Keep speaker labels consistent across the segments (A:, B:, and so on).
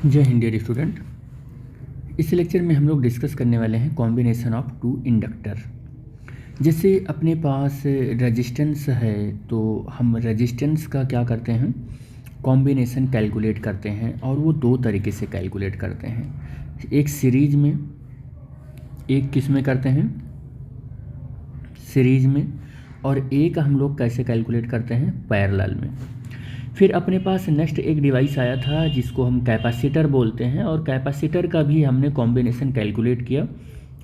A: जय Hind dear student. इस lecture में हम लोग डिस्कस करने वाले हैं कॉम्बिनेशन ऑफ टू इंडक्टर। जैसे अपने पास रेजिस्टेंस है तो हम रेजिस्टेंस का क्या करते हैं, कॉम्बिनेशन कैलकुलेट करते हैं और वो दो तरीके से कैलकुलेट करते हैं। एक सीरीज में, एक किस में करते हैं, सीरीज में, और एक हम लोग कैसे कैलकुलेट करते हैं, पैरेलल में। फिर अपने पास नेक्स्ट एक डिवाइस आया था जिसको हम कैपेसिटर बोलते हैं, और कैपेसिटर का भी हमने कॉम्बिनेशन कैलकुलेट किया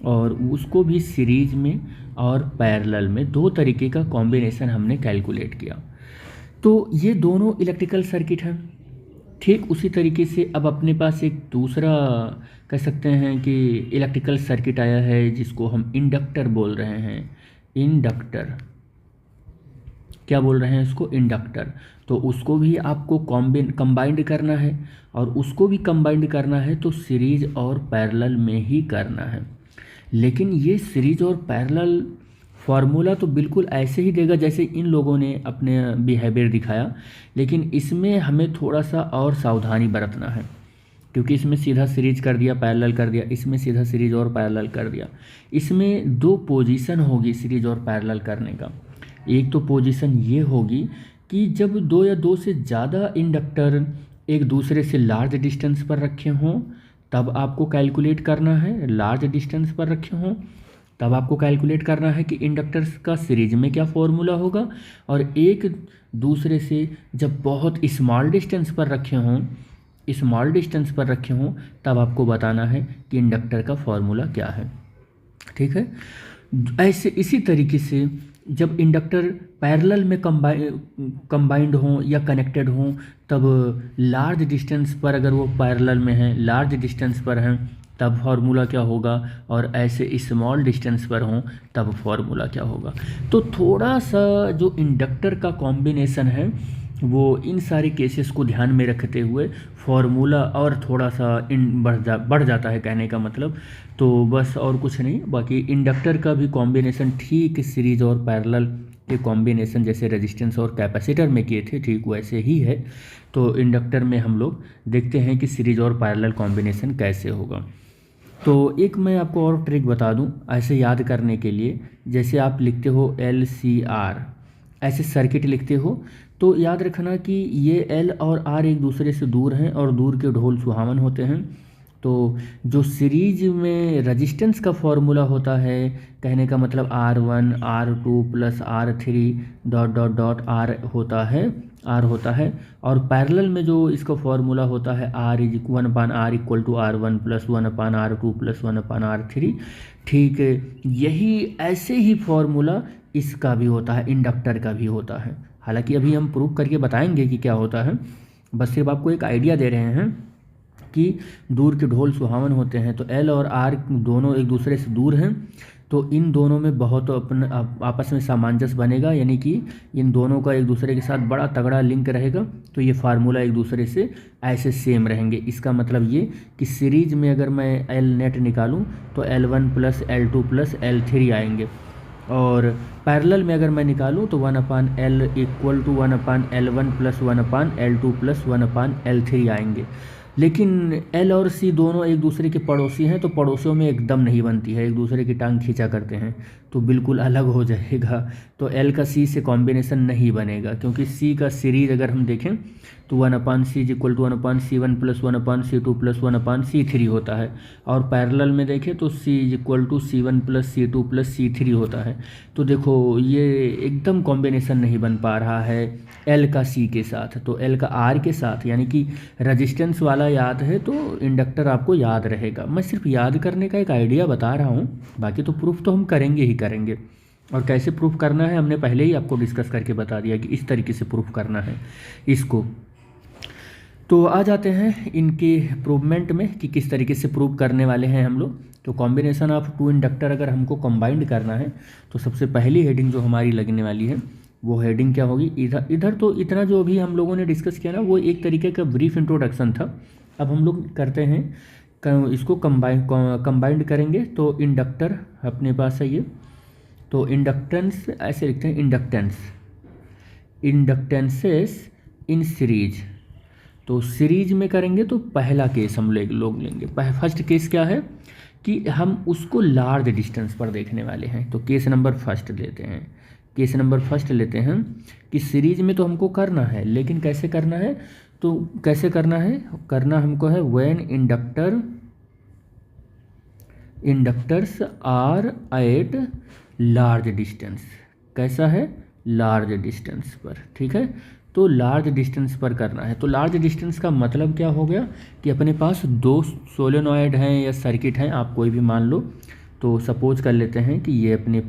A: और उसको भी सीरीज में और पैरेलल में दो तरीके का कॉम्बिनेशन हमने कैलकुलेट किया। तो ये दोनों इलेक्ट्रिकल सर्किट हैं। ठीक उसी तरीके से अब अपने पास एक दूसरा कह सकते हैं कि इलेक्ट्रिकल सर्किट आया है जिसको हम इंडक्टर बोल रहे हैं। इंडक्टर क्या बोल रहे हैं इसको, इंडक्टर। तो उसको भी आपको कंबाइंड करना है, और उसको भी कंबाइंड करना है तो सीरीज और पैरेलल में ही करना है। लेकिन ये सीरीज और पैरेलल फार्मूला तो बिल्कुल ऐसे ही देगा जैसे इन लोगों ने अपने बिहेवियर दिखाया, लेकिन इसमें हमें थोड़ा सा और सावधानी बरतना है, क्योंकि इसमें सीधा सीरीज कर दिया, पैरेलल कर दिया, इसमें सीधा सीरीज और पैरेलल कर दिया। इसमें दो पोजीशन होगी सीरीज और पैरेलल करने का। एक तो पोजीशन ये होगी कि जब दो या दो से ज़्यादा इंडक्टर एक दूसरे से लार्ज डिस्टेंस पर रखे हों तब आपको कैलकुलेट करना है। लार्ज डिस्टेंस पर रखे हों तब आपको कैलकुलेट करना है कि इंडक्टर्स का सीरीज में क्या फॉर्मूला होगा, और एक दूसरे से जब बहुत स्मॉल डिस्टेंस पर रखे हों, स्मॉल डिस्टेंस पर रखे हों तब आपको बताना है कि इंडक्टर का फॉर्मूला क्या है। ठीक है। ऐसे इसी तरीके से जब इंडक्टर पैरेलल में कंबाइंड हों या कनेक्टेड हों तब लार्ज डिस्टेंस पर, अगर वो पैरेलल में हैं, लार्ज डिस्टेंस पर हैं, तब फार्मूला क्या होगा, और ऐसे स्मॉल डिस्टेंस पर हों तब फार्मूला क्या होगा। तो थोड़ा सा जो इंडक्टर का कॉम्बिनेशन है वो इन सारे केसेस को ध्यान में रखते हुए फार्मूला और थोड़ा सा बढ़ जाता है, कहने का मतलब। तो बस और कुछ नहीं, बाकी इंडक्टर का भी कॉम्बिनेशन ठीक सीरीज और पैरेलल के कॉम्बिनेशन जैसे रेजिस्टेंस और कैपेसिटर में किए थे ठीक वैसे ही है। तो इंडक्टर में हम लोग देखते हैं कि सीरीज और पैरेलल कॉम्बिनेशन कैसे होगा। तो एक मैं आपको और ट्रिक बता दूं ऐसे याद करने के लिए। जैसे आप लिखते हो LCR, ऐसे सर्किट लिखते हो तो याद रखना कि ये L और R एक दूसरे से दूर हैं और दूर के ढोल सुहावन होते हैं। तो जो सीरीज में रेजिस्टेंस का फॉर्मूला होता है, कहने का मतलब R1 R2 plus R3 dot dot dot R होता है, और पैरेलल में जो इसका फॉर्मूला होता है R1/R equal to R1 plus 1/R2 plus 1/R3। ठीक यही ऐसे ही फॉर्मूला इसका भी होता है, इंडक्टर का भी होता है। हालांकि अभी हम प्रूव करके बताएंगे कि क्या होता है, बस सिर्फ आपको एक आइडिया दे रहे हैं कि दूर के ढोल सुहावन होते हैं। तो L और R दोनों एक दूसरे से दूर हैं, तो इन दोनों में बहुत आपस में सामंजस्य बनेगा, यानी कि इन दोनों का एक दूसरे के साथ बड़ा तगड़ा लिंक रहेगा। तो ये फार्मूला एक दूसरे से ऐसे सेम रहेंगे। इसका मतलब ये कि सीरीज में अगर मैं L नेट निकालूं तो L1 plus L2 plus L3 आएंगे, और पैरेलल में अगर मैं निकालूं तो 1/L equal to 1/L1 plus 1/L2 plus 1/L3 आएंगे। लेकिन L और C दोनों एक दूसरे के पड़ोसी हैं, तो पड़ोसियों में एकदम नहीं बनती है, एक दूसरे की टांग खींचा करते हैं, तो बिल्कुल अलग हो जाएगा। तो L का C से कॉम्बिनेशन नहीं बनेगा, क्योंकि C का सीरीज अगर हम देखें तो 1/C equal to 1/C1 plus 1/C2 plus 1/C3 होता है, और पैरेलल में देखें तो C equal to C1 plus C2 plus C3 होता है। तो देखो ये एकदम कॉम्बिनेशन नहीं बन पा रहा है L का C के साथ, तो L का R के साथ, यानी कि रेजिस्टेंस वाला याद है तो इंडक्टर आपको याद रहेगा। मैं सिर्फ याद करने का एक आइडिया बता रहा हूँ, बाकी तो प्रूफ तो हम करेंगे ही करेंगे। और कैसे प्रूफ करना है हमने पहले ही आपको डिस्कस करके बता दिया कि इस तरीके से प्रूफ करना है इसको। तो आ जाते हैं इनके प्रूवमेंट में कि किस तरीके से प्रूव करने वाले हैं हम लोग। तो कॉम्बिनेशन ऑफ टू इंडक्टर अगर हमको कंबाइंड करना है तो सबसे पहली हेडिंग जो हमारी लगने वाली है वो हेडिंग क्या होगी, इधर तो इतना जो अभी हम लोगों ने डिस्कस किया ना वो एक तरीके का ब्रीफ इंट्रोडक्शन था। अब हम लोग करते हैं इसको कंबाइंड करेंगे। तो इंडक्टर अपने पास है ये, तो इंडक्टेंस ऐसे लिखते हैं, इंडक्टेंसेस इन सीरीज। तो सीरीज में करेंगे तो पहला केस हम लोग लेंगे। फर्स्ट केस क्या है कि हम उसको लार्ज डिस्टेंस पर देखने वाले हैं, तो केस नंबर फर्स्ट लेते हैं। केस नंबर फर्स्ट लेते हैं कि सीरीज में तो हमको करना है, लेकिन कैसे करना है, तो कैसे करना है, करना हमको है when inductors are at large distance. कैसा है, लार्ज डिस्टेंस पर, ठीक है। तो लार्ज डिस्टेंस पर करना है। तो लार्ज डिस्टेंस का मतलब क्या हो गया कि अपने पास दो सोलेनॉइड हैं या सर्किट हैं, आप कोई भी मान लो। तो सपोज कर लेते हैं कि ये अपने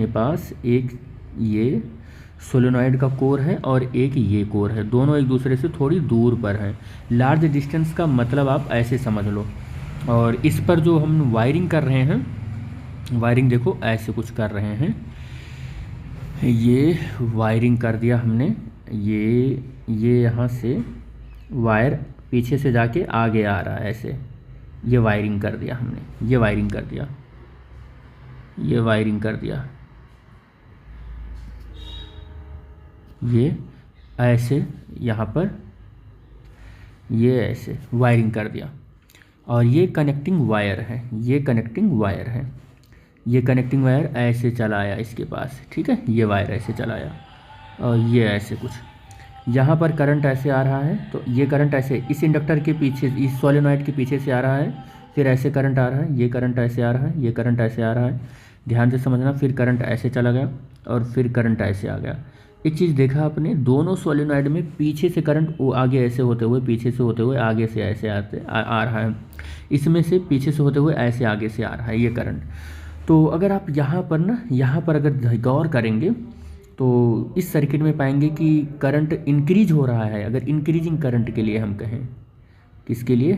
A: पास एक ये सोलेनॉइड का कोर है और एक ये कोर है, दोनों एक दूसरे से थोड़ी दूर पर हैं। लार्ज डिस्टेंस का मतलब आप ऐसे समझ लो। और इस पर जो हम वायरिंग कर रहे हैं, वायरिंग देखो ऐसे कुछ कर रहे हैं, ये वायरिंग कर दिया हमने, ये यहाँ से वायर पीछे से जाके आगे आ रहा है ऐसे, ये वायरिंग कर दिया हमने, ये वायरिंग कर दिया, ये वायरिंग कर दिया, ये ऐसे यहाँ पर ये ऐसे वायरिंग कर दिया। और ये कनेक्टिंग वायर है, ये कनेक्टिंग वायर है, ये कनेक्टिंग वायर ऐसे चलाया इसके पास, ठीक है। ये वायर ऐसे चलाया और ये ऐसे कुछ, यहाँ पर करंट ऐसे आ रहा है, तो ये करंट ऐसे इस इंडक्टर के पीछे, इस सोलेनॉइड के पीछे से आ रहा है, फिर ऐसे करंट आ रहा है, ये करंट ऐसे आ रहा है, ये करंट ऐसे आ रहा है, ध्यान से समझना। फिर करंट ऐसे चला गया और फिर करंट ऐसे आ गया। एक चीज़ देखा आपने, दोनों सोलेनॉइड में पीछे से करंट वो आगे ऐसे होते हुए, पीछे से होते हुए आगे से ऐसे आ रहा है, इसमें से पीछे से होते हुए ऐसे आगे से आ रहा है ये करंट। तो अगर आप यहाँ पर अगर गौर करेंगे तो इस सर्किट में पाएंगे कि करंट इंक्रीज हो रहा है। अगर इंक्रीजिंग करंट के लिए हम कहें, किसके लिए,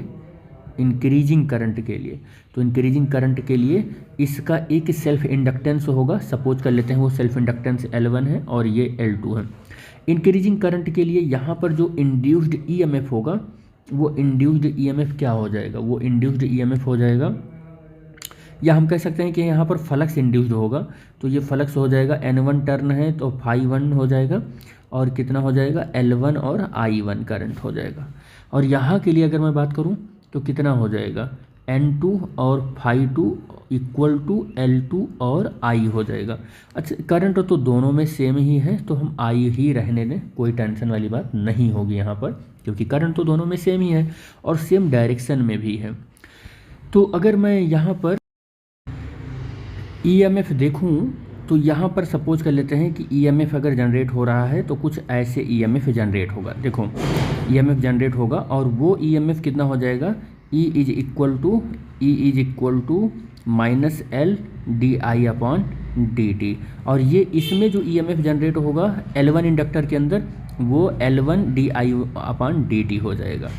A: इंक्रीजिंग करंट के लिए, तो इंक्रीजिंग करंट के लिए इसका एक सेल्फ इंडक्टेंस होगा। सपोज कर लेते हैं वो सेल्फ इंडक्टेंस L1 है और ये L2 है। इंक्रीजिंग करंट के लिए यहाँ पर जो इंड्यूस्ड EMF होगा, वो इंड्यूस्ड EMF क्या हो जाएगा, वो इंड्यूस्ड EMF हो जाएगा, या हम कह सकते हैं कि यहाँ पर फ्लक्स इंड्यूस्ड होगा। तो ये फ्लक्स हो जाएगा, N1 टर्न है तो φ1 हो जाएगा, और कितना हो जाएगा, L1 और I1 करंट हो जाएगा। और यहाँ के लिए अगर मैं बात करूँ तो कितना हो जाएगा, N2 और φ2 इक्वल टू L2 और I हो जाएगा। अच्छा, करंट तो दोनों में सेम ही है, तो हम I ही रहने दें, कोई टेंशन वाली बात नहीं होगी यहाँ पर, क्योंकि करंट तो दोनों में सेम ही है और सेम डायरेक्शन में भी है। तो अगर मैं यहाँ पर EMF देखूं तो यहाँ पर सपोज कर लेते हैं कि EMF अगर जनरेट हो रहा है तो कुछ ऐसे EMF जनरेट होगा। देखो EMF जनरेट होगा और वो EMF कितना हो जाएगा, E is equal to minus L D I upon D T. और ये इसमें जो EMF जनरेट होगा L1 इंडक्टर के अंदर, वो L1 D I upon D T हो जाएगा।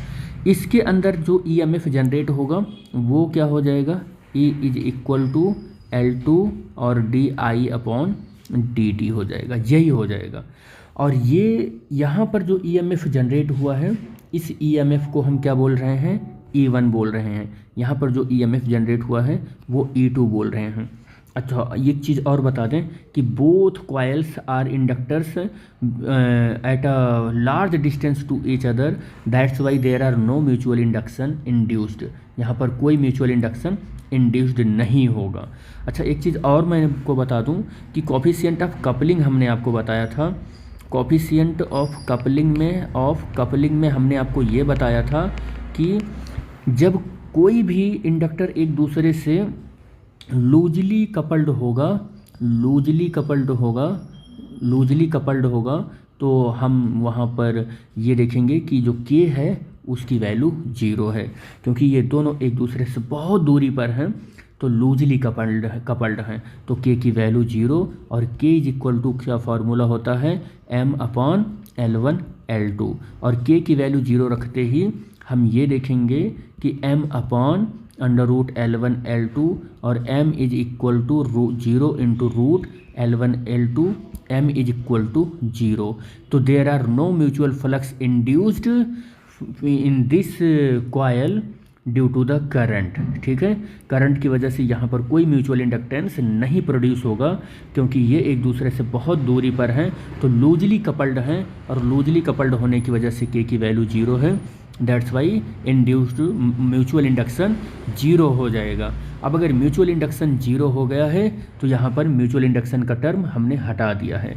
A: इसके अंदर जो EMF जनरेट होगा वो क्या हो जाएगा, E is equal to L2 और D I upon D T हो जाएगा, यही हो जाएगा। और ये यहाँ पर जो EMF जनरेट हुआ है, इस EMF को हम क्या बोल रहे हैं, E1 बोल रहे हैं। यहाँ पर जो EMF जनरेट हुआ है वो E2 बोल रहे हैं। अच्छा, एक चीज़ और बता दें कि both coils are inductors at a large distance to each other, that's why there are no mutual induction induced. यहाँ पर कोई म्यूचुअल इंडक्शन इंड्यूस्ड नहीं होगा। अच्छा, एक चीज़ और मैं आपको बता दूं कि कोफिशिएंट ऑफ कपलिंग हमने आपको बताया था। कोफिशिएंट ऑफ कपलिंग में हमने आपको ये बताया था कि जब कोई भी इंडक्टर एक दूसरे से लूजली कपल्ड होगा तो हम वहाँ पर ये देखेंगे कि जो K है उसकी वैल्यू 0 है, क्योंकि ये दोनों एक दूसरे से बहुत दूरी पर हैं, तो लूजली कपल्ड हैं, तो K की वैल्यू 0। और K इज इक्वल टू क्या फार्मूला होता है, M अपॉन L1 L2। और K की वैल्यू 0 रखते ही हम ये देखेंगे कि M upon under root L1 L2 और M is equal to 0 into root L1 L2, M is equal to 0। तो there are no mutual flux induced in this coil due to the current. ठीक है, current की वजह से यहाँ पर कोई म्यूचुअल इंडक्टेंस नहीं प्रोड्यूस होगा, क्योंकि ये एक दूसरे से बहुत दूरी पर हैं, तो लूजली कपल्ड हैं, और लूजली कपल्ड होने की वजह से के की वैल्यू 0 है। That's Y induced mutual induction 0 हो जाएगा। अब अगर म्यूचुअल इंडक्शन 0 हो गया है तो यहाँ पर म्यूचुअल इंडक्शन का टर्म हमने हटा दिया है।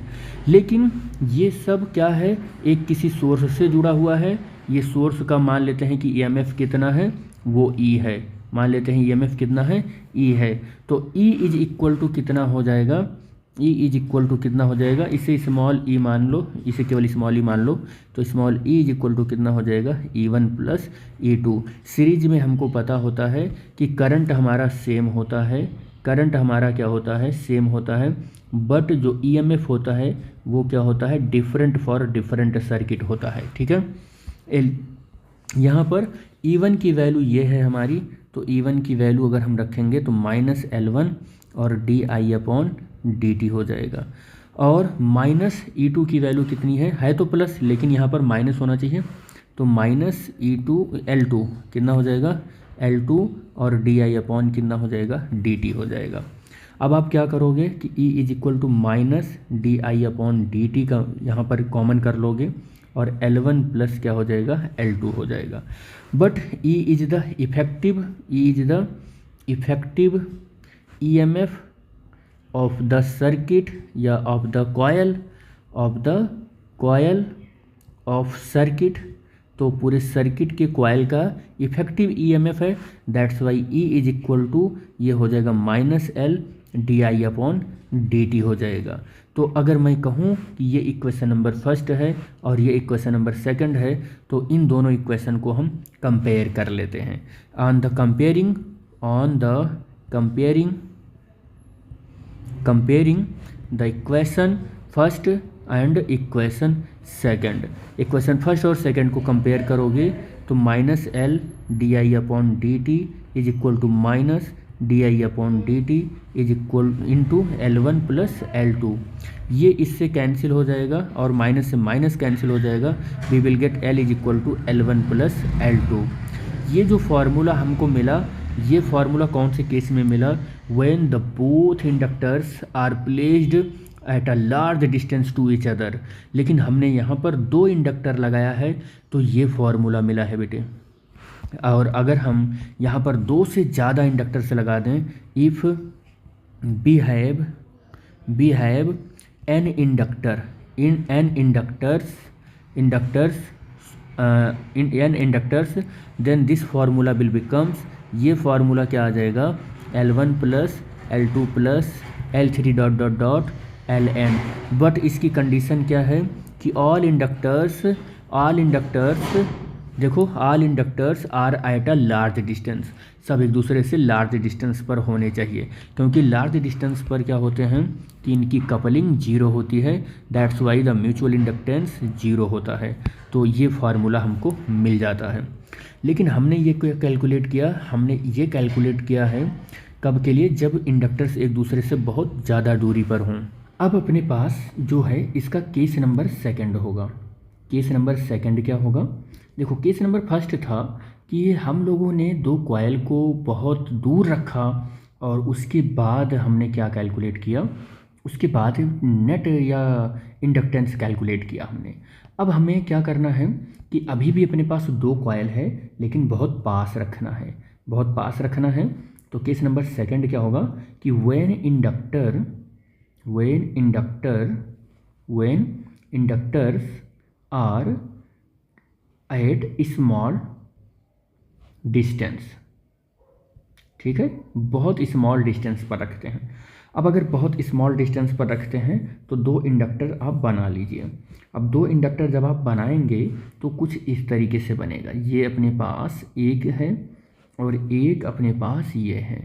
A: लेकिन ये सब क्या है, एक किसी सोर्स से जुड़ा हुआ है। ये सोर्स का मान लेते हैं कि ईएमएफ कितना है, वो ई है। मान लेते हैं ईएमएफ कितना है, ई है। तो ई इज इक्वल टू कितना हो जाएगा, ई इज इक्वल टू कितना हो जाएगा, इसे स्मॉल ई मान लो, इसे केवल स्मॉल ई मान लो, तो small E is equal to कितना हो जाएगा, E1 प्लस E2। सीरीज में हमको पता होता है कि करंट हमारा सेम होता है, करंट हमारा क्या होता है, सेम होता है, बट जो ईएमएफ होता है वो क्या होता है, डिफरेंट फॉर डिफरेंट सर्किट होता है। ठीक है, यहाँ पर E1 की वैल्यू ये है हमारी, तो E1 की वैल्यू अगर हम रखेंगे तो -L1 और di/dt हो जाएगा। और -E2 की वैल्यू कितनी है तो प्लस, लेकिन यहाँ पर माइनस होना चाहिए, तो -L2 कितना हो जाएगा, L2 और di/ कितना हो जाएगा, dt हो जाएगा। अब आप क्या करोगे कि E is equal to -di/dt का यहाँ पर कॉमन कर लोगे, और L1 प्लस क्या हो जाएगा, L2 हो जाएगा। But E is the effective EMF of the circuit या of the coil of circuit, तो पूरे सर्किट के कॉयल का इफेक्टिव EMF है। That's why E is equal to ये हो जाएगा -L di/dt हो जाएगा। तो अगर मैं कहूँ कि ये इक्वेशन नंबर फर्स्ट है और ये इक्वेशन नंबर सेकंड है, तो इन दोनों इक्वेशन को हम कंपेयर कर लेते हैं। On the comparing the equation first and equation second, equation first और सेकंड को कंपेयर करोगे तो -L di/dt is equal to -di/dt is equal into L1 plus L2। ये इससे कैंसिल हो जाएगा और माइनस से माइनस कैंसिल हो जाएगा। We will get L is equal to L1 plus L2। ये जो फार्मूला हमको मिला, ये फार्मूला कौन से केस में मिला, when the both inductors are placed at a large distance to each other. लेकिन हमने यहाँ पर 2 इंडक्टर लगाया है, तो ये फार्मूला मिला है बेटे। और अगर हम यहाँ पर 2 से ज़्यादा इंडक्टर से लगा दें, if we have an inductor in n inductors then this formula will becomes, ये फार्मूला क्या आ जाएगा, L1 plus L2 plus L3 dot dot dot Ln। But इसकी कंडीशन क्या है कि ऑल इंडक्टर्स देखो, all inductors are at a large distance, सब एक दूसरे से लार्ज डिस्टेंस पर होने चाहिए, क्योंकि लार्ज डिस्टेंस पर क्या होते हैं कि इनकी कपलिंग 0 होती है। That's why the mutual inductance 0 होता है। तो ये फार्मूला हमको मिल जाता है। लेकिन हमने ये कैलकुलेट किया है कब के लिए, जब इंडक्टर्स एक दूसरे से बहुत ज़्यादा दूरी पर हों। अब अपने पास जो है इसका केस नंबर सेकंड होगा। केस नंबर सेकंड क्या होगा, देखो केस नंबर फर्स्ट था कि हम लोगों ने 2 कॉयल को बहुत दूर रखा और उसके बाद हमने क्या कैलकुलेट किया, उसके बाद नेट या इंडक्टेंस कैलकुलेट किया हमने। अब हमें क्या करना है कि अभी भी अपने पास 2 कॉयल है, लेकिन बहुत पास रखना है। तो केस नंबर सेकंड क्या होगा कि when inductors are at small distance, ठीक है, बहुत स्मॉल डिस्टेंस पर रखते हैं। अब अगर बहुत स्मॉल डिस्टेंस पर रखते हैं तो 2 इंडक्टर आप बना लीजिए। अब 2 इंडक्टर जब आप बनाएंगे तो कुछ इस तरीके से बनेगा, ये अपने पास एक है और एक अपने पास ये है,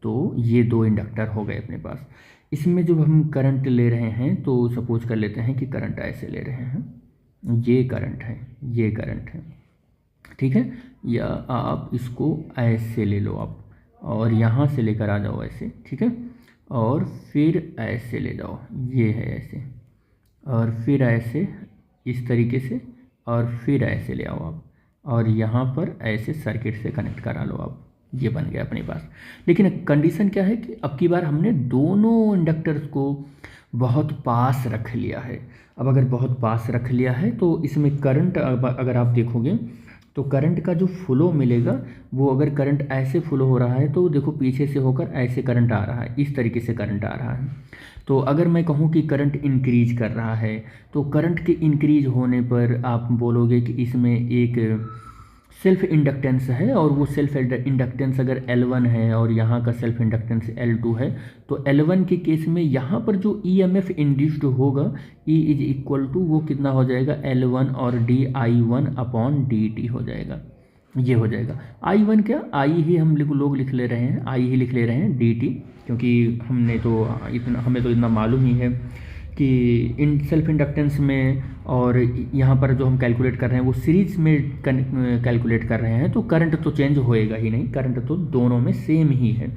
A: तो ये 2 इंडक्टर हो गए अपने पास। इसमें जब हम करंट ले रहे हैं तो सपोज कर लेते हैं कि करंट ऐसे ले रहे हैं, ये करंट है, ठीक है, या आप इसको ऐसे ले लो आप, और यहाँ से लेकर आ जाओ ऐसे, ठीक है, और फिर ऐसे ले जाओ, ये है ऐसे, और फिर ऐसे इस तरीके से, और फिर ऐसे ले आओ आप, और यहाँ पर ऐसे सर्किट से कनेक्ट करा लो आप, ये बन गया अपने पास। लेकिन कंडीशन क्या है कि अब की बार हमने दोनों इंडक्टर्स को बहुत पास रख लिया है। अब अगर बहुत पास रख लिया है तो इसमें करंट अगर आप देखोगे तो करंट का जो फ्लो मिलेगा वो, अगर करंट ऐसे फ्लो हो रहा है तो देखो पीछे से होकर ऐसे करंट आ रहा है, इस तरीके से करंट आ रहा है। तो अगर मैं कहूँ कि करंट इंक्रीज कर रहा है तो करंट के इंक्रीज होने पर आप बोलोगे कि इसमें एक सेल्फ इंडक्टेंस है, और वो सेल्फ इंडक्टेंस अगर L1 है और यहाँ का सेल्फ इंडक्टेंस L2 है, तो L1 के केस में यहाँ पर जो EMF इंड्यूस्ड होगा E इज इक्वल टू वो कितना हो जाएगा, L1 और di1/dt हो जाएगा। ये हो जाएगा I1 क्या, I ही हम लोग लिख ले रहे हैं, I ही लिख ले रहे हैं dt, क्योंकि हमें तो इतना मालूम ही है कि इन सेल्फ इंडक्टेंस में और यहाँ पर जो हम कैलकुलेट कर रहे हैं वो सीरीज में कैलकुलेट कर रहे हैं, तो करंट तो चेंज होएगा ही नहीं, करंट तो दोनों में सेम ही है।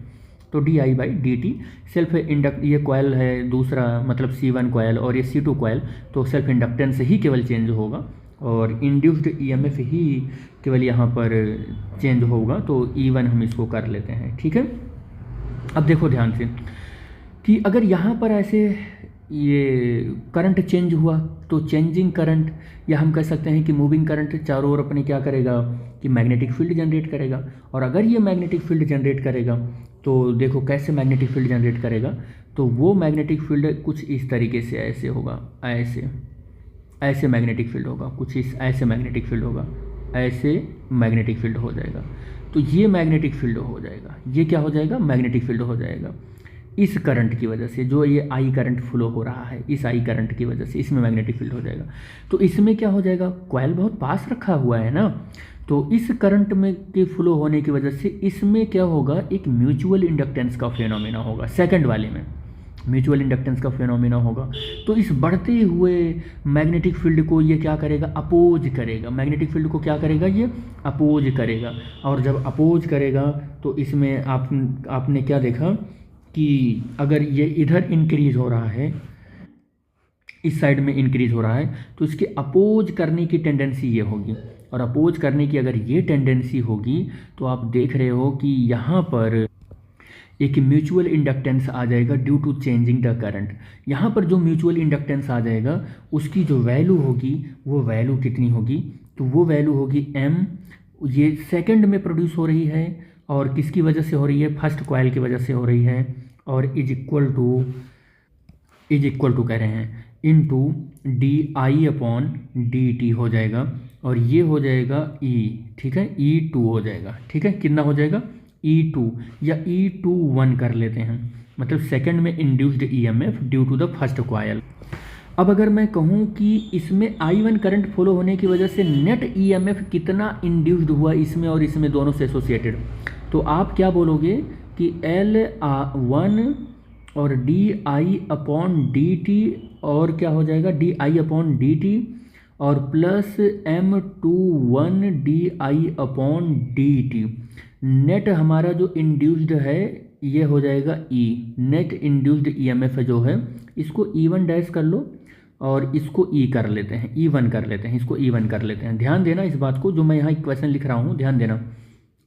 A: तो di/dt सेल्फ इंडक्ट, ये कॉयल है दूसरा, मतलब C1 कॉयल और ये C2 कॉयल, तो सेल्फ इंडक्टेंस ही केवल चेंज होगा और इंड्यूस्ड EMF ही केवल यहाँ पर चेंज होगा। तो E1 हम इसको कर लेते हैं, ठीक है। अब देखो ध्यान से कि अगर यहाँ पर ऐसे ये करंट चेंज हुआ तो चेंजिंग करंट, या हम कह सकते हैं कि मूविंग करंट चारों ओर अपने क्या करेगा कि मैग्नेटिक फील्ड जनरेट करेगा। और अगर ये मैग्नेटिक फील्ड जनरेट करेगा तो देखो कैसे मैग्नेटिक फील्ड जनरेट करेगा, तो वो मैग्नेटिक फील्ड कुछ इस तरीके से ऐसे होगा, ऐसे मैग्नेटिक फील्ड होगा, कुछ इस ऐसे मैग्नेटिक फील्ड होगा, ऐसे मैग्नेटिक फील्ड हो जाएगा। तो ये मैग्नेटिक फील्ड हो जाएगा, ये क्या हो जाएगा, मैग्नेटिक फील्ड हो जाएगा। इस करंट की वजह से जो ये आई करंट फ्लो हो रहा है, इस आई करंट की वजह से इसमें मैग्नेटिक फील्ड हो जाएगा। तो इसमें क्या हो जाएगा, कॉइल बहुत पास रखा हुआ है ना, तो इस करंट में के फ्लो होने की वजह से इसमें क्या होगा, एक म्यूचुअल इंडक्टेंस का फिनोमेना होगा। सेकंड वाले में म्यूचुअल इंडक्टेंस का फिनोमेना होगा। तो इस बढ़ते हुए मैग्नेटिक फील्ड को ये क्या करेगा, अपोज करेगा। मैग्नेटिक फील्ड को क्या करेगा, ये अपोज करेगा। और जब अपोज करेगा तो इसमें आपने क्या देखा कि अगर ये इधर इंक्रीज हो रहा है, इस साइड में इंक्रीज हो रहा है, तो इसके अपोज करने की टेंडेंसी ये होगी। और अपोज करने की अगर ये टेंडेंसी होगी तो आप देख रहे हो कि यहाँ पर एक म्यूचुअल इंडक्टेंस आ जाएगा due to changing the current. यहाँ पर जो म्यूचुअल इंडक्टेंस आ जाएगा उसकी जो वैल्यू होगी वो वैल्यू कितनी होगी, तो वो वैल्यू होगी M। ये सेकंड में प्रोड्यूस हो रही है और किसकी वजह से हो रही है, फर्स्ट कॉइल की वजह से हो रही है, और इज इक्वल टू कह रहे हैं इनटू di/dt हो जाएगा, और ये हो जाएगा E, ठीक है, E2 हो जाएगा, ठीक है। कितना हो जाएगा, E2 या E21 कर लेते हैं, मतलब सेकंड में induced EMF due to the first coil. अब अगर मैं कहूँ कि इसमें I1 करंट फ्लो होने की वजह से नेट EMF कितना इंड्यूस्ड हुआ इसमें और इसमें दोनों से एसोसिएटेड, तो आप क्या बोलोगे कि L1 और di/dt, और क्या हो जाएगा di/dt और प्लस M21 di/dt। नेट हमारा जो इंड्यूस्ड है ये हो जाएगा E, नेट इंड्यूस्ड EMF जो है इसको E1 डैश कर लो और इसको E कर लेते हैं, E1 कर लेते हैं, इसको E1 कर लेते हैं। ध्यान देना इस बात को, जो मैं यहाँ इक्वेशन लिख रहा हूँ ध्यान देना।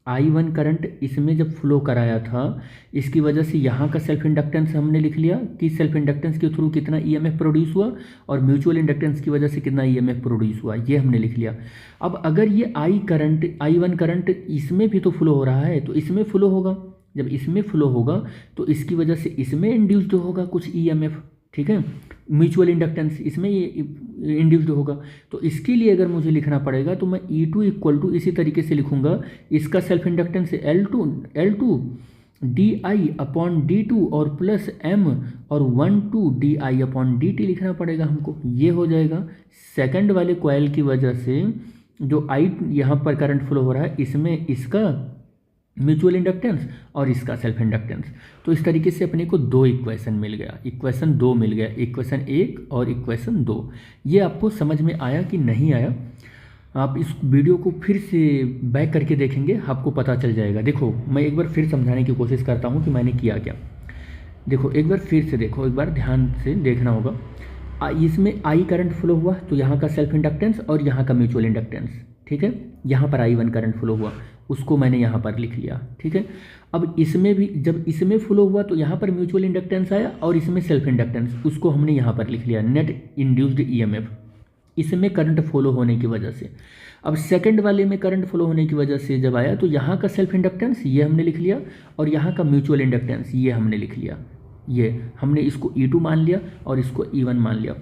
A: I1 करंट इसमें जब फ्लो कराया था इसकी वजह से यहाँ का सेल्फ इंडक्टेंस हमने लिख लिया कि सेल्फ इंडक्टेंस के थ्रू कितना EMF प्रोड्यूस हुआ, और म्यूचुअल इंडक्टेंस की वजह से कितना EMF प्रोड्यूस हुआ, ये हमने लिख लिया। अब अगर ये I1 करंट इसमें भी तो फ्लो हो रहा है, तो इसमें फ्लो होगा, जब इसमें फ्लो होगा तो इसकी वजह से इसमें इंड्यूस्ड होगा कुछ EMF, ठीक है, म्यूचुअल इंडक्टेंस इसमें ये इंड्यूस्ड होगा। तो इसके लिए अगर मुझे लिखना पड़ेगा तो मैं E2 इक्वल टू इसी तरीके से लिखूंगा, इसका सेल्फ इंडक्टेंस L2 di/dt और प्लस M और 1/2 di/dt लिखना पड़ेगा हमको। ये हो जाएगा सेकंड वाले कॉइल की वजह से जो यहाँ पर करंट फ्लो हो रहा है इसमें इसका म्यूचुअल इंडक्टेंस और इसका सेल्फ इंडक्टेंस। तो इस तरीके से अपने को दो इक्वेशन मिल गया, इक्वेशन 2 मिल गया, इक्वेशन 1 और इक्वेशन 2। ये आपको समझ में आया कि नहीं आया, आप इस वीडियो को फिर से बैक करके देखेंगे, आपको पता चल जाएगा। देखो मैं एक बार फिर समझाने की कोशिश करता हूँ कि मैंने किया क्या। देखो एक बार फिर से देखो, एक बार ध्यान से देखना होगा। इसमें I करंट फ्लो हुआ तो यहाँ का सेल्फ इंडक्टेंस और यहाँ का म्यूचुअल इंडक्टेंस, ठीक है। यहाँ पर I1 करंट फ्लो हुआ, उसको मैंने यहाँ पर लिख लिया, ठीक है। अब इसमें भी जब इसमें फ्लो हुआ तो यहाँ पर म्यूचुअल इंडक्टेंस आया और इसमें सेल्फ इंडक्टेंस, उसको हमने यहाँ पर लिख लिया नेट इंड्यूस्ड ईएमएफ, इसमें करंट फ्लो होने की वजह से। अब सेकंड वाले में करंट फ्लो होने की वजह से जब आया तो यहाँ का सेल्फ इंडक्टेंस ये हमने लिख लिया और यहाँ का म्यूचुअल इंडक्टेंस ये हमने लिख लिया, ये हमने इसको E2 मान लिया और इसको E1 मान लिया।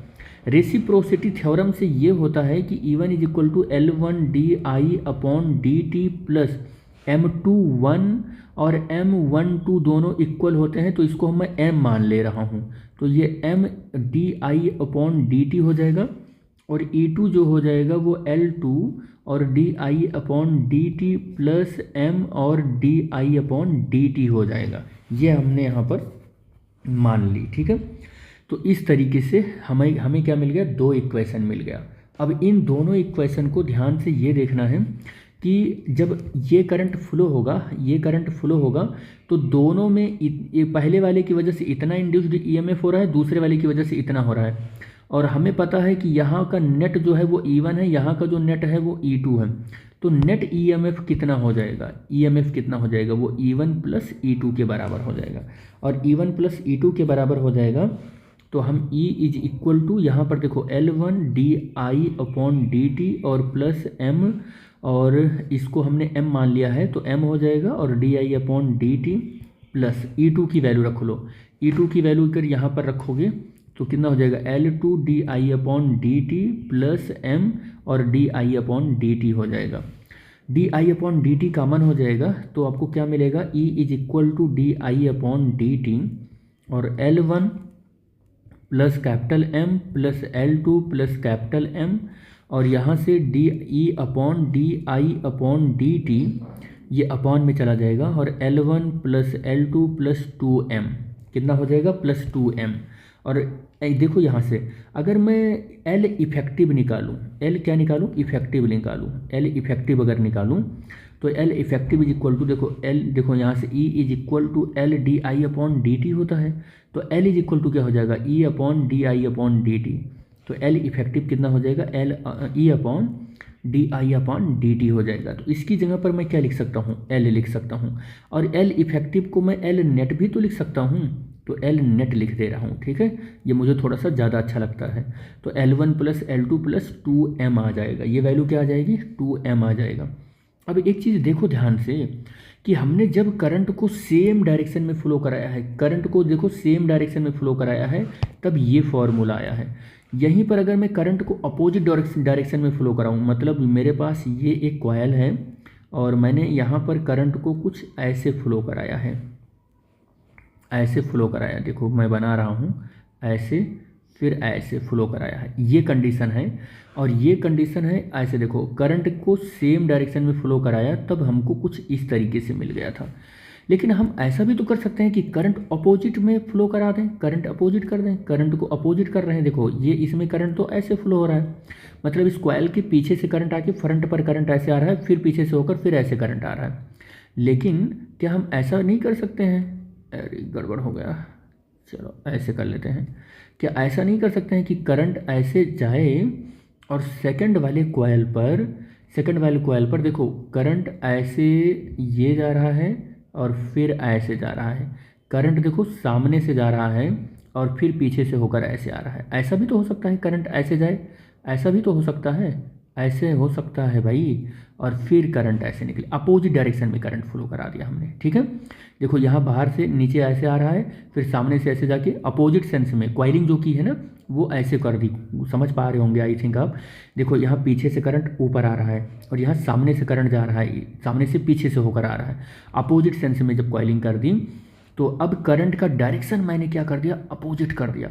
A: रेसिप्रोसिटी थ्योरम से ये होता है कि E1 is equal to L1 di/dt plus M21 और M12 दोनों इक्वल होते हैं, तो इसको मैं M मान ले रहा हूँ, तो ये M/di/dt हो जाएगा और E2 जो हो जाएगा वो L2 और di/dt प्लस M और di/dt हो जाएगा। ये हमने यहाँ पर मान ली, ठीक है। तो इस तरीके से हमें क्या मिल गया, दो इक्वेशन मिल गया। अब इन दोनों इक्वेशन को ध्यान से ये देखना है कि जब ये करंट फ्लो होगा तो दोनों में पहले वाले की वजह से इतना इंड्यूस्ड ईएमएफ हो रहा है, दूसरे वाले की वजह से इतना हो रहा है, और हमें पता है कि यहाँ का नेट जो है वो E1 है, यहाँ का जो नेट है वो E2 है। तो नेट ईएमएफ कितना हो जाएगा, वो E1 प्लस E2 के बराबर हो जाएगा। और E1 प्लस E2 के बराबर हो जाएगा तो हम E इज इक्वल टू, यहाँ पर देखो L1 di/dt और प्लस M, और इसको हमने M मान लिया है तो M हो जाएगा, और di/dt प्लस E2 की वैल्यू रख लो, E2 की वैल्यू कर यहाँ पर रखोगे तो कितना हो जाएगा, L2 di/dt प्लस M और di/dt हो जाएगा। di/dt कॉमन हो जाएगा तो आपको क्या मिलेगा, E is equal to di/dt और L1 plus capital M plus L2 plus capital M, और यहाँ से di/dt ये अपॉन में चला जाएगा, और L1 plus L2 plus 2M कितना हो जाएगा, प्लस 2M। और देखो यहाँ से अगर मैं L इफेक्टिव निकालूँ, L क्या निकालूँ, इफेक्टिव निकालूँ, L इफेक्टिव अगर निकालूँ तो L effective is equal to, देखो यहाँ से E is equal to L di/dt होता है, तो L इज इक्वल टू क्या हो जाएगा, E/di/dt। तो L इफेक्टिव कितना हो जाएगा, E/di/dt हो जाएगा। तो इसकी जगह पर मैं क्या लिख सकता हूँ, L लिख सकता हूँ, और L इफेक्टिव को मैं L नेट भी तो लिख सकता हूँ, तो L नेट लिख दे रहा हूँ, ठीक है। ये मुझे थोड़ा सा ज़्यादा अच्छा लगता है। तो L1 plus L2 plus 2M आ जाएगा, ये वैल्यू क्या आ जाएगी, 2M आ जाएगा। अब एक चीज़ देखो ध्यान से कि हमने जब करंट को सेम डायरेक्शन में फ्लो कराया है, तब ये फॉर्मूला आया है। यहीं पर अगर मैं करंट को अपोजिट डायरेक्शन में फ्लो कराऊँ, मतलब मेरे पास ये एक कॉइल है और मैंने यहाँ पर करंट को कुछ ऐसे फ्लो कराया है, देखो मैं बना रहा हूँ ऐसे, फिर ऐसे फ्लो कराया है, ये कंडीशन है। और ये कंडीशन है ऐसे, देखो करंट को सेम डायरेक्शन में फ्लो कराया तब हमको कुछ इस तरीके से मिल गया था। लेकिन हम ऐसा भी तो कर सकते हैं कि करंट अपोजिट में फ्लो करा दें, करंट अपोजिट कर दें, करंट को अपोजिट कर रहे हैं। देखो ये इसमें करंट तो ऐसे फ्लो हो रहा है, मतलब इस कॉइल के पीछे से करंट आके फ्रंट पर करंट ऐसे आ रहा है, फिर पीछे से होकर फिर ऐसे करंट आ रहा है। लेकिन क्या हम ऐसा नहीं कर सकते हैं, अरे गड़बड़ हो गया, चलो ऐसे कर लेते हैं। क्या ऐसा नहीं कर सकते हैं कि करंट ऐसे जाए और सेकंड वाले कॉइल पर देखो करंट ऐसे ये जा रहा है और फिर ऐसे जा रहा है, करंट देखो सामने से जा रहा है और फिर पीछे से होकर ऐसे आ रहा है। ऐसा भी तो हो सकता है करंट ऐसे जाए, ऐसा भी तो हो सकता है, ऐसे हो सकता है भाई, और फिर करंट ऐसे निकले, अपोजिट डायरेक्शन में करंट फ्लो करा दिया हमने, ठीक है। देखो यहाँ बाहर से नीचे ऐसे आ रहा है, फिर सामने से ऐसे जाके अपोजिट सेंस में कॉइलिंग जो की है ना वो ऐसे कर दी, समझ पा रहे होंगे आई थिंक आप। देखो यहाँ पीछे से करंट ऊपर आ रहा है और यहाँ सामने से करंट जा रहा है, सामने से पीछे से होकर आ रहा है, अपोजिट सेंस में जब कॉइलिंग कर दी तो अब करंट का डायरेक्शन मैंने क्या कर दिया, अपोजिट कर दिया।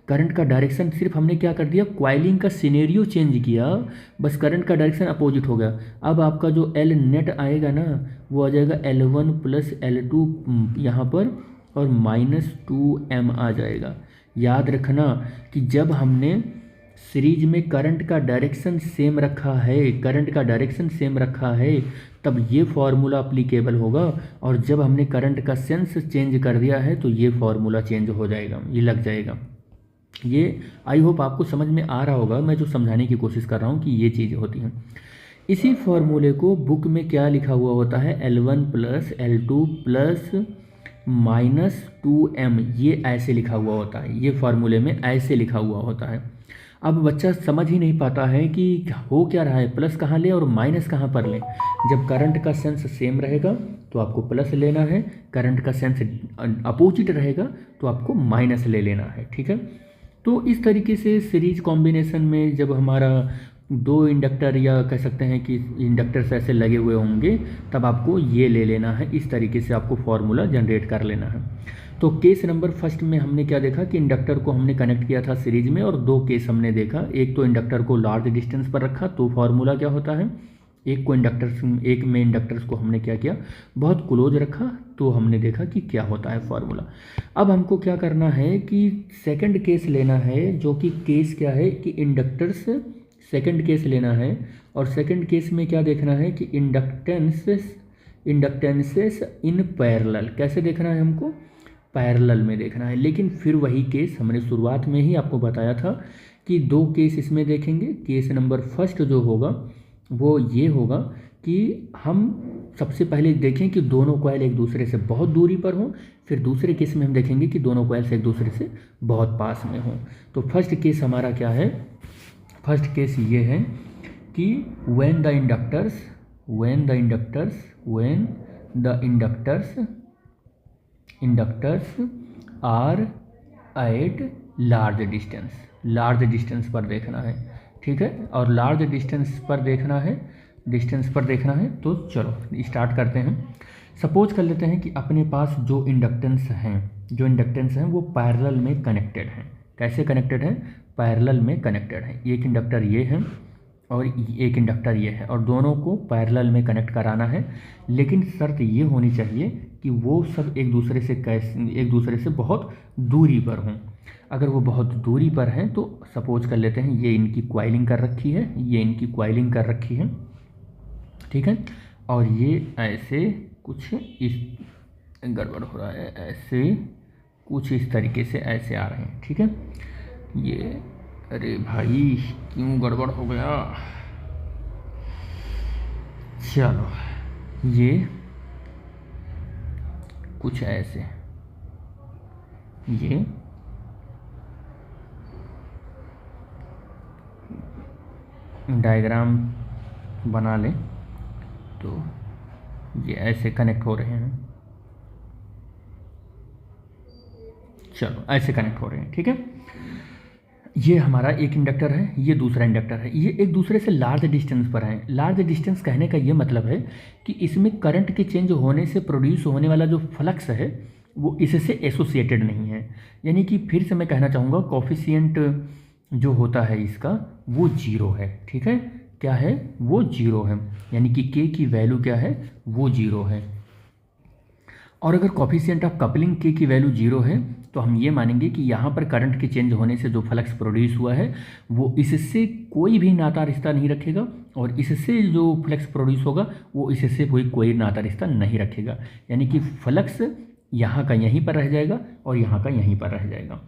A: करंट का डायरेक्शन सिर्फ हमने क्या कर दिया, कॉइलिंग का सिनेरियो चेंज किया, बस करंट का डायरेक्शन अपोजिट हो गया। अब आपका जो L नेट आएगा ना वो आ जाएगा L1 प्लस L2 यहाँ पर और -2M आ जाएगा। याद रखना कि जब हमने सीरीज में करंट का डायरेक्शन सेम रखा है तब ये फार्मूला अप्लीकेबल होगा, और जब हमने करंट का सेंस चेंज कर दिया है तो ये फार्मूला चेंज हो जाएगा, ये लग जाएगा। ये आई होप आपको समझ में आ रहा होगा, मैं जो समझाने की कोशिश कर रहा हूँ कि ये चीज़ होती हैं। इसी फॉर्मूले को बुक में क्या लिखा हुआ होता है, L1 plus L2 plus -2m, ये ऐसे लिखा हुआ होता है, ये फार्मूले में ऐसे लिखा हुआ होता है। अब बच्चा समझ ही नहीं पाता है कि हो क्या रहा है, प्लस कहाँ लें और माइनस कहाँ पर लें। जब करंट का सेंस सेम रहेगा तो आपको प्लस लेना है, करंट का सेंस अपोजिट रहेगा तो आपको माइनस ले लेना है, ठीक है। तो इस तरीके से सीरीज कॉम्बिनेशन में जब हमारा दो इंडक्टर या कह सकते हैं कि इंडक्टर्स ऐसे लगे हुए होंगे तब आपको ये ले लेना है, इस तरीके से आपको फॉर्मूला जनरेट कर लेना है। तो केस नंबर फर्स्ट में हमने क्या देखा कि इंडक्टर को हमने कनेक्ट किया था सीरीज में, और दो केस हमने देखा। एक तो इंडक्टर को लार्ज डिस्टेंस पर रखा तो फॉर्मूला क्या होता है, एक में इंडक्टर्स को हमने क्या किया, बहुत क्लोज रखा तो हमने देखा कि क्या होता है फॉर्मूला। अब हमको क्या करना है कि सेकंड केस लेना है, जो कि केस क्या है कि इंडक्टर्स, सेकंड केस लेना है। और सेकंड केस में क्या देखना है कि इंडक्टेंसेस इन पैरेलल, कैसे देखना है हमको, पैरेलल में देखना है। लेकिन फिर वही केस हमने शुरुआत में ही आपको बताया था कि दो केस इसमें देखेंगे। केस नंबर फर्स्ट जो होगा वो ये होगा कि हम सबसे पहले देखें कि दोनों कॉइल एक दूसरे से बहुत दूरी पर हों, फिर दूसरे केस में हम देखेंगे कि दोनों कॉइल्स एक दूसरे से बहुत पास में हों। तो फर्स्ट केस हमारा क्या है, फर्स्ट केस ये है कि when the inductors are at large distance पर देखना है, ठीक है। और लार्ज डिस्टेंस पर देखना है, तो चलो स्टार्ट करते हैं। सपोज कर लेते हैं कि अपने पास जो इंडक्टेंस हैं वो पैरेलल में कनेक्टेड हैं। कैसे कनेक्टेड है, पैरेलल में कनेक्टेड है। एक इंडक्टर ये है और एक इंडक्टर ये है, और दोनों को पैरेलल में कनेक्ट कराना है। लेकिन शर्त ये होनी चाहिए कि वो सब एक दूसरे से बहुत दूरी पर हों। अगर वो बहुत दूरी पर हैं तो सपोज कर लेते हैं ये इनकी कॉइलिंग कर रखी है, ठीक है। और ये ऐसे कुछ इस गड़बड़ हो रहा है, ऐसे कुछ इस तरीके से ऐसे आ रहे हैं, ठीक है। ये अरे भाई क्यों गड़बड़ हो गया, चलो ये कुछ ऐसे, ये डायग्राम बना लें तो ये ऐसे कनेक्ट हो रहे हैं, चलो ऐसे कनेक्ट हो रहे हैं, ठीक है। ये हमारा एक इंडक्टर है, ये दूसरा इंडक्टर है, ये एक दूसरे से लार्ज डिस्टेंस पर हैं। लार्ज डिस्टेंस कहने का ये मतलब है कि इसमें करंट के चेंज होने से प्रोड्यूस होने वाला जो फ्लक्स है वो इससे एसोसिएटेड नहीं है। यानी कि फिर से मैं कहना चाहूँगा कोफिशिएंट जो होता है इसका वो जीरो है, ठीक है। क्या है, वो जीरो है, यानी कि के की वैल्यू क्या है, वो जीरो है। और अगर कोफिशिएंट ऑफ कपलिंग के की वैल्यू जीरो है तो हम ये मानेंगे कि यहाँ पर करंट के चेंज होने से जो फ्लक्स प्रोड्यूस हुआ है वो इससे कोई भी नाता रिश्ता नहीं रखेगा, और इससे जो फ्लक्स प्रोड्यूस होगा वो इससे कोई नाता रिश्ता नहीं रखेगा। यानी कि फ्लक्स यहाँ का यहीं पर रह जाएगा और यहाँ का यहीं पर रह जाएगा।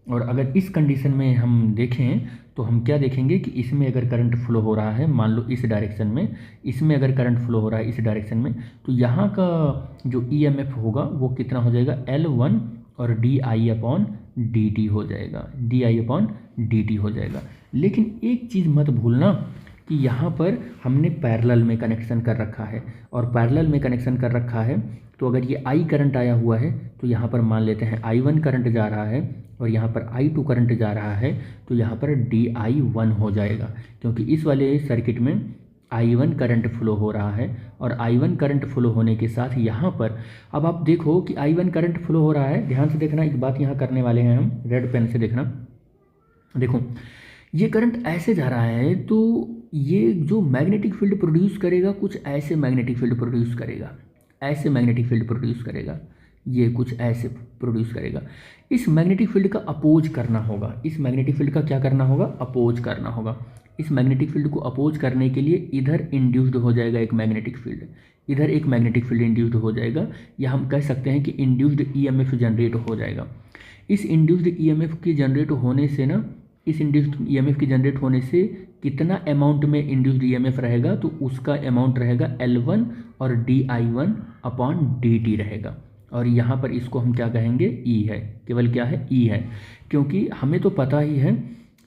A: और अगर इस कंडीशन में हम देखें तो हम क्या देखेंगे कि इसमें अगर करंट फ्लो हो रहा है, मान लो इस डायरेक्शन में, इसमें अगर करंट फ्लो हो रहा है इस डायरेक्शन में, तो यहाँ का जो ईएमएफ होगा वो कितना हो जाएगा, L1 और di/dt हो जाएगा, di/dt हो जाएगा। लेकिन एक चीज़ मत भूलना कि यहाँ पर हमने पैरेलल में कनेक्शन कर रखा है, और पैरेलल में कनेक्शन कर रखा है तो अगर ये I करंट आया हुआ है तो यहाँ पर मान लेते हैं I1 करंट जा रहा है और यहाँ पर I2 करंट जा रहा है, तो यहाँ पर di1 हो जाएगा, क्योंकि इस वाले सर्किट में I1 करंट फ्लो हो रहा है। और I1 करंट फ्लो होने के साथ यहाँ पर अब आप देखो कि I1 करंट फ्लो हो रहा है, ध्यान से देखना, एक बात यहाँ करने वाले हैं हम, रेड पेन से देखना। देखो ये करंट ऐसे जा रहा है तो ये जो मैग्नेटिक फील्ड प्रोड्यूस करेगा कुछ ऐसे मैग्नेटिक फील्ड प्रोड्यूस करेगा, ऐसे मैग्नेटिक फील्ड प्रोड्यूस करेगा, ये कुछ ऐसे प्रोड्यूस करेगा। इस मैग्नेटिक फील्ड का अपोज करना होगा, इस मैग्नेटिक फील्ड का क्या करना होगा, अपोज करना होगा। इस मैग्नेटिक फील्ड को अपोज करने के लिए इधर इंड्यूस्ड हो जाएगा एक मैग्नेटिक फील्ड, इधर एक मैग्नेटिक फील्ड इंड्यूस्ड हो जाएगा, या हम कह सकते हैं कि इंड्यूस्ड ईएमएफ जनरेट हो जाएगा। इस इंड्यूस्ड ईएमएफ के जनरेट होने से ना इस इंड्यूस्ड ईएमएफ की जनरेट होने से कितना अमाउंट में इंड्यूस्ड ईएमएफ रहेगा, तो उसका अमाउंट रहेगा L1 और di1 अपॉन dt रहेगा। और यहाँ पर इसको हम क्या कहेंगे, E है, केवल क्या है, E है, क्योंकि हमें तो पता ही है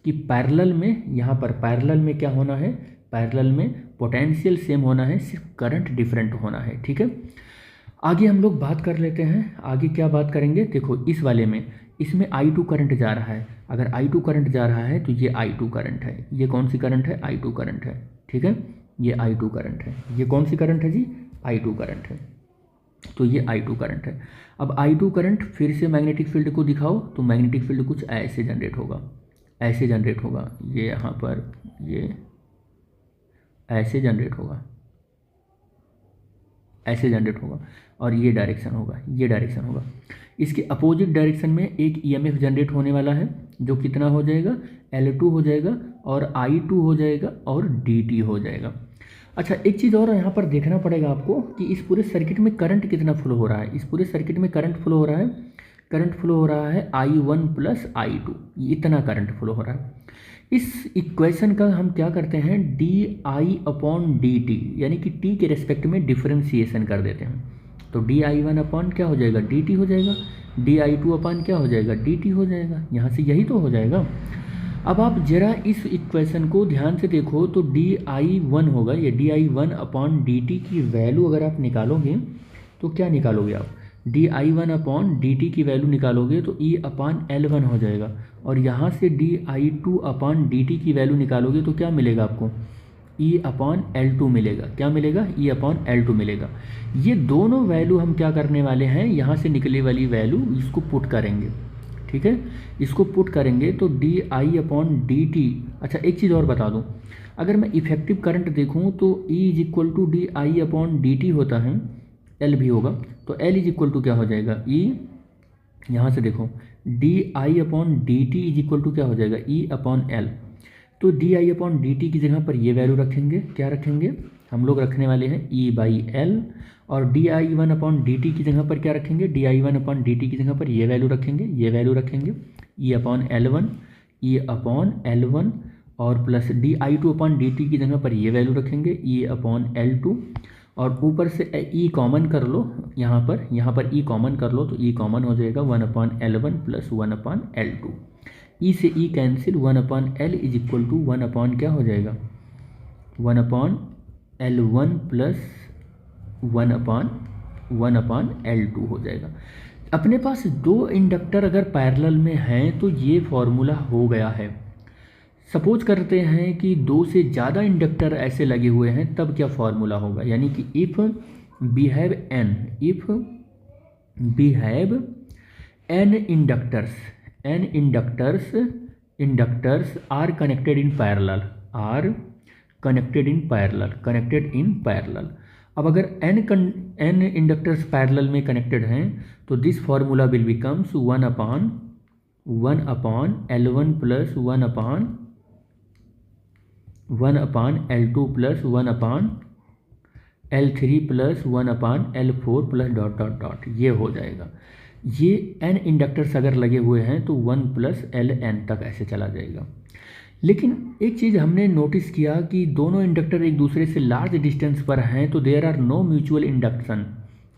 A: कि पैरेलल में, यहाँ पर पैरेलल में क्या होना है, पैरेलल में पोटेंशियल सेम होना है, सिर्फ करंट डिफरेंट होना है। ठीक है, आगे हम लोग बात कर लेते हैं। आगे क्या बात करेंगे, देखो इस वाले में, इसमें I2 करंट जा रहा है। अगर I2 करंट जा रहा है तो ये I2 करंट है। ये कौन सी करंट है, I2 करंट है। ठीक है, ये I2 करंट है। ये कौन सी करंट है जी, I2 करंट है। तो ये I2 करंट है। अब I2 करंट फिर से मैग्नेटिक फील्ड को दिखाओ, तो मैग्नेटिक फील्ड कुछ ऐसे जनरेट होगा, ऐसे जनरेट होगा। ये यहाँ पर ये ऐसे जनरेट होगा, ऐसे जनरेट होगा, और ये डायरेक्शन होगा, ये डायरेक्शन होगा। इसके अपोजिट डायरेक्शन में एक ईएमएफ जनरेट होने वाला है, जो कितना हो जाएगा, L2 हो जाएगा, और I2 हो जाएगा, और dt हो जाएगा। अच्छा, एक चीज़ और यहाँ पर देखना पड़ेगा आपको कि इस पूरे सर्किट में करंट कितना फ्लो हो रहा है। इस पूरे सर्किट में करंट फ्लो हो रहा है, करंट फ्लो हो रहा है I1 प्लस I2, इतना करंट फ्लो हो रहा है। इस इक्वेशन का हम क्या करते हैं, di अपॉन dt, यानी कि t के रेस्पेक्ट में डिफरेंशिएशन कर देते हैं। तो di1 अपॉन क्या हो जाएगा, dt हो जाएगा, di2 अपॉन क्या हो जाएगा, dt हो जाएगा। यहाँ से यही तो हो जाएगा। अब आप जरा इस इक्वेशन को ध्यान से देखो, तो di1 होगा, ये di1 अपॉन dt की वैल्यू अगर आप निकालोगे तो क्या निकालोगे आप, di1 अपॉन dt की वैल्यू निकालोगे तो E अपॉन L1 हो जाएगा। और यहाँ से di2 अपॉन dt की वैल्यू निकालोगे तो क्या मिलेगा आपको, E अपॉन L2 मिलेगा। क्या मिलेगा, E अपॉन L2 मिलेगा। ये दोनों वैल्यू हम क्या करने वाले हैं, यहाँ से निकली वाली वैल्यू इसको पुट करेंगे। ठीक है, इसको पुट करेंगे तो di अपॉन dt। अच्छा, एक चीज़ और बता दूं, अगर मैं इफेक्टिव करंट देखूं तो E is equal to di upon dt होता है, L भी होगा, तो L इज इक्वल टू क्या हो जाएगा, E, यहाँ से देखो di upon dt is equal to क्या हो जाएगा, E अपॉन L। तो di अपॉन dt की जगह पर ये वैल्यू रखेंगे, क्या रखेंगे, हम लोग रखने वाले हैं E बाई L, और di1 अपॉन dt की जगह पर क्या रखेंगे, di1 अपॉन dt की जगह पर ये वैल्यू रखेंगे, ये वैल्यू रखेंगे, E upon L1, E upon L1, और प्लस di2 अपॉन dt की जगह पर ये वैल्यू रखेंगे, E अपॉन L2, और ऊपर से E कॉमन कर लो, यहाँ पर E कॉमन कर लो, तो E कॉमन हो जाएगा 1 upon L1 plus 1 upon L2। E से E cancel, 1 upon L is equal to 1 upon क्या हो जाएगा, 1 upon L1 plus 1 upon L2 हो जाएगा। अपने पास दो इंडक्टर अगर पैरेलल में हैं तो ये फॉर्मूला हो गया है। सपोज करते हैं कि दो से ज़्यादा इंडक्टर ऐसे लगे हुए हैं, तब क्या फॉर्मूला होगा, यानी कि if we have n inductors are connected in parallel, अब अगर n इंडक्टर्स पैरेलल में कनेक्टेड हैं तो this formula will becomes 1 upon L1 plus 1 upon L2 plus 1 upon L3 plus 1 upon L4 plus dot dot dot, ये हो जाएगा। ये n inductors अगर लगे हुए हैं तो 1 प्लस Ln तक ऐसे चला जाएगा। लेकिन एक चीज़ हमने नोटिस किया कि दोनों इंडक्टर एक दूसरे से लार्ज डिस्टेंस पर हैं, तो there are no mutual induction,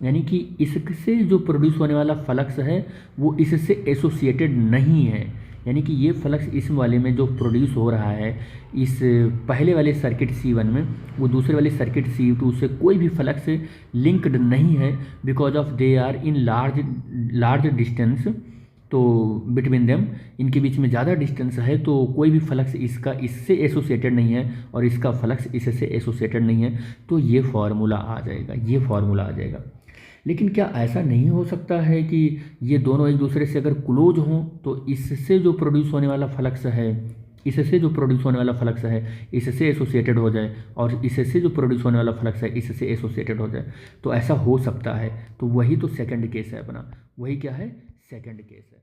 A: यानी कि इससे जो प्रोड्यूस होने वाला फ्लक्स है वो इससे एसोसिएटेड नहीं है, यानी कि ये फ्लक्स इस वाले में जो प्रोड्यूस हो रहा है इस पहले वाले सर्किट C1 में, वो दूसरे वाले सर्किट C2 से कोई भी फ्लक्स लिंक्ड नहीं है, because of they are in large distance, तो बिटवीन देम, इनके बीच में ज़्यादा डिस्टेंस है, तो कोई भी फ्लक्स इसका इससे एसोसिएटेड नहीं है और इसका फ्लक्स इससे एसोसिएटेड नहीं है, तो ये फार्मूला आ जाएगा, लेकिन क्या ऐसा नहीं हो सकता है कि ये दोनों एक दूसरे से अगर क्लोज हों तो इससे जो प्रोड्यूस होने वाला फ्लक्स है इससे एसोसिएटेड हो जाए, और इससे जो प्रोड्यूस होने वाला फ्लक्स है इससे एसोसिएटेड हो जाए, तो ऐसा हो सकता है। तो वही तो सेकंड केस है अपना, वही क्या है, सेकंड केस है।